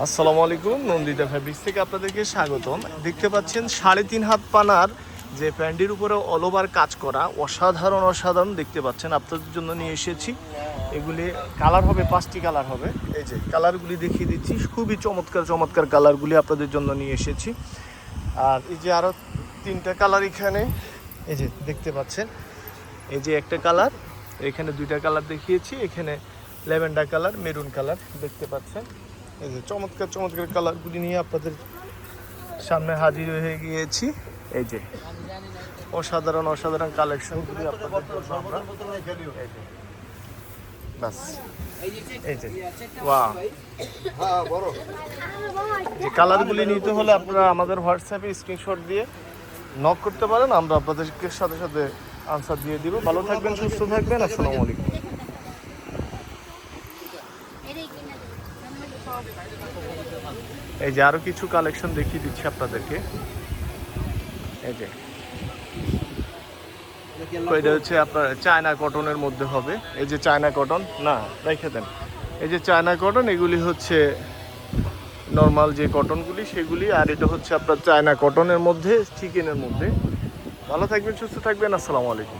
আসসালামু আলাইকুম, নন্দিতা ফ্যাব্রিক্স থেকে আপনাদেরকে স্বাগতম। দেখতে পাচ্ছেন 3.5 হাত পানার যে প্যান্টের উপরে অল ওভার কাজ করা, অসাধারণ দেখতে পাচ্ছেন। আপনাদের জন্য নিয়ে এসেছি। এগুলি কালার হবে, 5টি কালার হবে। এই যে কালারগুলি দেখিয়ে দিচ্ছি, খুবই চমৎকার কালারগুলি আপনাদের জন্য নিয়ে এসেছি। আর এই যে আরও 3টা কালার এখানে এই যে দেখতে পাচ্ছেন। এই যে একটা কালার, এখানে 2টা কালার দেখিয়েছি, এখানে ল্যাভেন্ডার কালার, মেরুন কালার দেখতে পাচ্ছেন। এই যে চমৎকার কালারগুলি নিয়ে আপনাদের সামনে হাজির হয়ে গিয়েছি। এই যে অসাধারণ কালেকশনগুলি আপনাদের জন্য আমরা এই যে বাস এই যে ওয়াও, যে কালারগুলি নিতে হলে আপনারা আমাদের হোয়াটসঅ্যাপে স্ক্রিনশট দিয়ে নক করতে পারেন, আমরা আপনাদেরকে সাথে আনসার দিয়ে দিব। ভালো থাকবেন, সুস্থ থাকবেন। আসসালামু আলাইকুম। এই যে আরো কিছু কালেকশন দেখিয়ে দিচ্ছি আপনাদেরকে। এই যে এটা হচ্ছে আপনার চায়না কটনের মধ্যে হবে। এই যে চায়না কটন, না রেখে দেন। এই যে চায়না কটন, এগুলি হচ্ছে নর্মাল যে কটনগুলি সেগুলি, আর এটা হচ্ছে আপনার চায়না কটনের মধ্যে, চিকেনের মধ্যে। ভালো থাকবেন, সুস্থ থাকবেন। আসসালামু আলাইকুম।